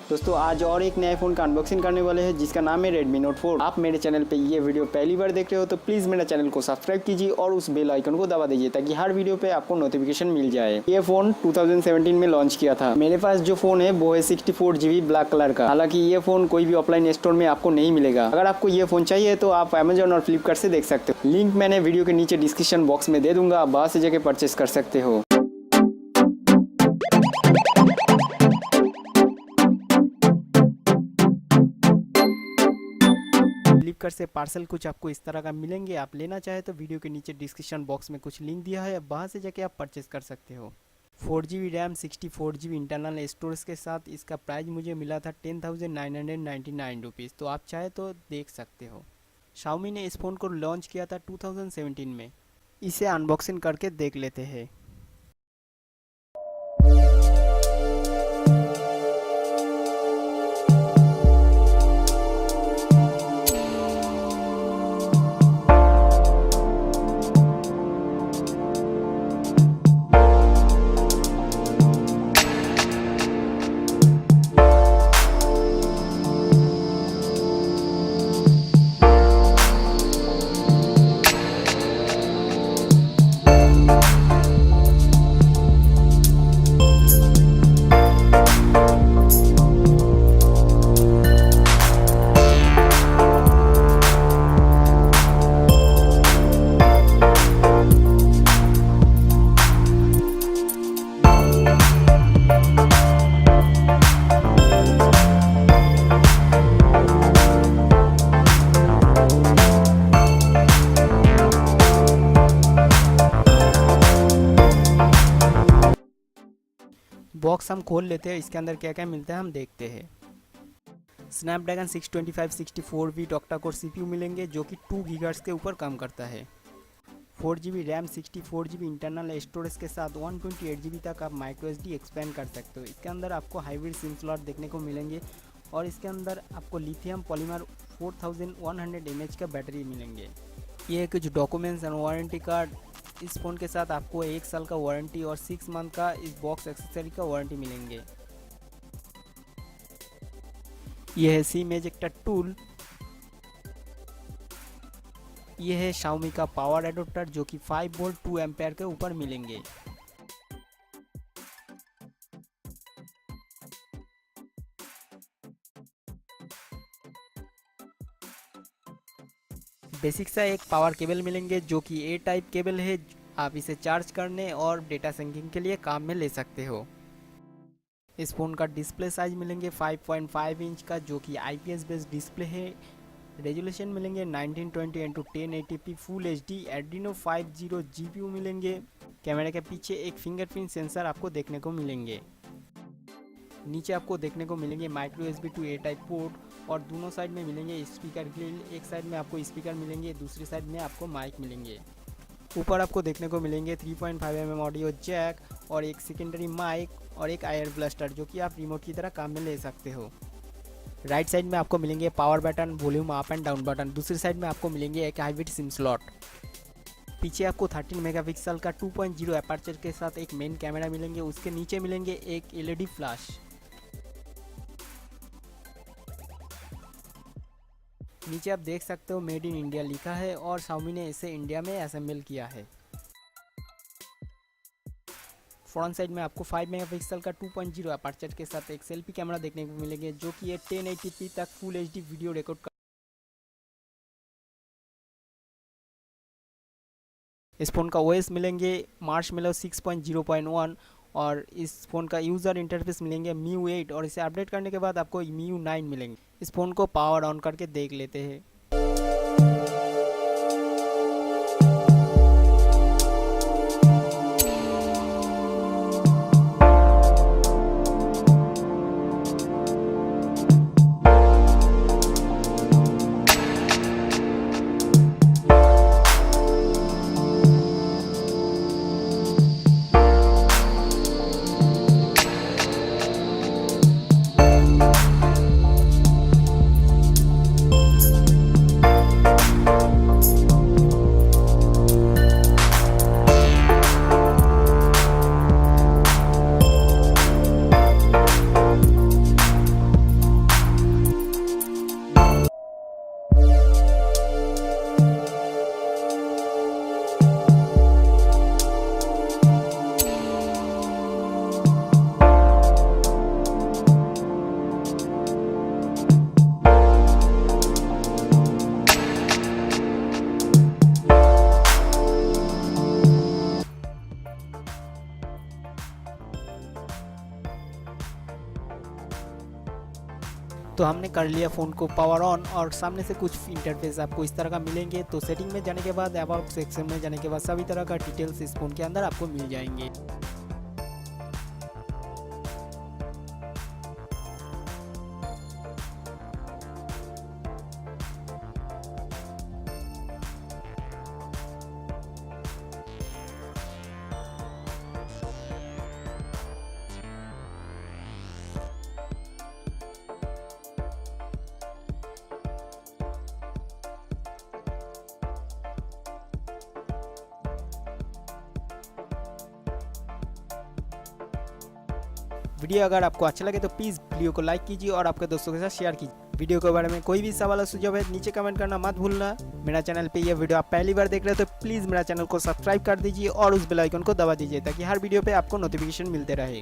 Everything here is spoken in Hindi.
दोस्तों आज और एक नए फ़ोन का अनबॉक्सिंग करने वाले हैं जिसका नाम है Redmi Note 4। आप मेरे चैनल पे ये वीडियो पहली बार देख रहे हो तो प्लीज़ मेरा चैनल को सब्सक्राइब कीजिए और उस बेल आइकन को दबा दीजिए ताकि हर वीडियो पे आपको नोटिफिकेशन मिल जाए। ये फ़ोन 2017 में लॉन्च किया था। मेरे पास जो फ़ोन है वो है 64GB ब्लैक कलर का। हालांकि ये फ़ोन कोई भी ऑफलाइन स्टोर में आपको नहीं मिलेगा। अगर आपको ये फ़ोन चाहिए तो आप अमेजोन और फ्लिपकार्ट से देख सकते हो। लिंक मैंने वीडियो के नीचे डिस्क्रिप्शन बॉक्स में दे दूंगा, आप वहाँ से जाके परचेस कर सकते हो। फ्लिपकार्ट से पार्सल कुछ आपको इस तरह का मिलेंगे। आप लेना चाहे तो वीडियो के नीचे डिस्क्रिप्शन बॉक्स में कुछ लिंक दिया है, वहाँ से जाके आप परचेस कर सकते हो। 4GB RAM 64GB internal storage के साथ इसका प्राइस मुझे मिला था 10,999 रुपीज़। तो आप चाहे तो देख सकते हो। Xiaomi ने इस फ़ोन को लॉन्च किया था 2017 में। इसे अनबॉक्सिंग करके देख लेते हैं। बॉक्स हम खोल लेते हैं, इसके अंदर क्या क्या मिलता है हम देखते हैं। Snapdragon 625 64V octa core CPU मिलेंगे जो कि 2 GHz के ऊपर काम करता है। 4GB RAM 64GB internal storage के साथ 128GB तक आप माइक्रो SD एक्सपेंड कर सकते हो। इसके अंदर आपको हाइब्रिड सिम स्लॉट देखने को मिलेंगे और इसके अंदर आपको लिथियम पॉलीमर 4100 mAh का बैटरी मिलेंगे। ये कुछ डॉक्यूमेंट्स एंड वारंटी कार्ड। इस फ़ोन के साथ आपको 1 साल का वारंटी और 6 मंथ का इस बॉक्स एक्सेसरी का वारंटी मिलेंगे। यह है सिम एजेक्टर टूल। यह है Xiaomi का पावर एडोप्टर जो कि 5 वोल्ट 2 एम्पेयर के ऊपर मिलेंगे। बेसिक सा एक पावर केबल मिलेंगे जो कि ए टाइप केबल है। आप इसे चार्ज करने और डेटा सिंकिंग के लिए काम में ले सकते हो। इस फ़ोन का डिस्प्ले साइज मिलेंगे 5.5 इंच का जो कि IPS बेस्ड डिस्प्ले है। रेजोल्यूशन मिलेंगे 1920x1080p full HD। Adreno 50 GPU मिलेंगे। कैमरे के पीछे एक फिंगरप्रिंट सेंसर आपको देखने को मिलेंगे। नीचे आपको देखने को मिलेंगे micro USB to A type port और दोनों साइड में मिलेंगे स्पीकर ग्रिल। एक साइड में आपको स्पीकर मिलेंगे, दूसरी साइड में आपको माइक मिलेंगे। ऊपर आपको देखने को मिलेंगे 3.5 ऑडियो जैक और एक सेकेंडरी माइक और एक एयर ब्लास्टर जो कि आप रिमोट की तरह काम में ले सकते हो। राइट साइड में आपको मिलेंगे power button, volume up and down button. दूसरी साइड में आपको मिलेंगे एक हाइब्रिड सिम स्लॉट। पीछे आपको 13 मेगापिक्सल का 2.0 अपर्चर के साथ एक मेन कैमरा मिलेंगे। उसके नीचे मिलेंगे एक LED फ्लैश। नीचे आप देख सकते हो मेड इन इंडिया लिखा है और Xiaomi ने इसे इंडिया में असेंबल किया है। फ्रंट साइड में आपको 5 मेगापिक्सल का 2.0 अपर्चर के साथ एक सेल्फी कैमरा देखने को मिलेंगे जो कि ये 1080p तक फुल HD वीडियो रिकॉर्ड कर। इस फ़ोन का OS मिलेंगे मार्शमैलो 6.0.1 और इस फ़ोन का यूज़र इंटरफेस मिलेंगे MIUI 8 और इसे अपडेट करने के बाद आपको MIUI 9 मिलेंगे। इस फ़ोन को पावर ऑन करके देख लेते हैं। तो हमने कर लिया फ़ोन को पावर ऑन और सामने से कुछ इंटरफेस आपको इस तरह का मिलेंगे। तो सेटिंग में जाने के बाद अबाउट सेक्शन में जाने के बाद सभी तरह का डिटेल्स इस फ़ोन के अंदर आपको मिल जाएंगे। वीडियो अगर आपको अच्छा लगे तो प्लीज़ वीडियो को लाइक कीजिए और आपके दोस्तों के साथ शेयर कीजिए। वीडियो के बारे में कोई भी सवाल या सुझाव है नीचे कमेंट करना मत भूलना। मेरा चैनल पे ये वीडियो आप पहली बार देख रहे हो तो प्लीज़ मेरा चैनल को सब्सक्राइब कर दीजिए और उस बेल आइकन को दबा दीजिए ताकि हर वीडियो पे आपको नोटिफिकेशन मिलते रहे।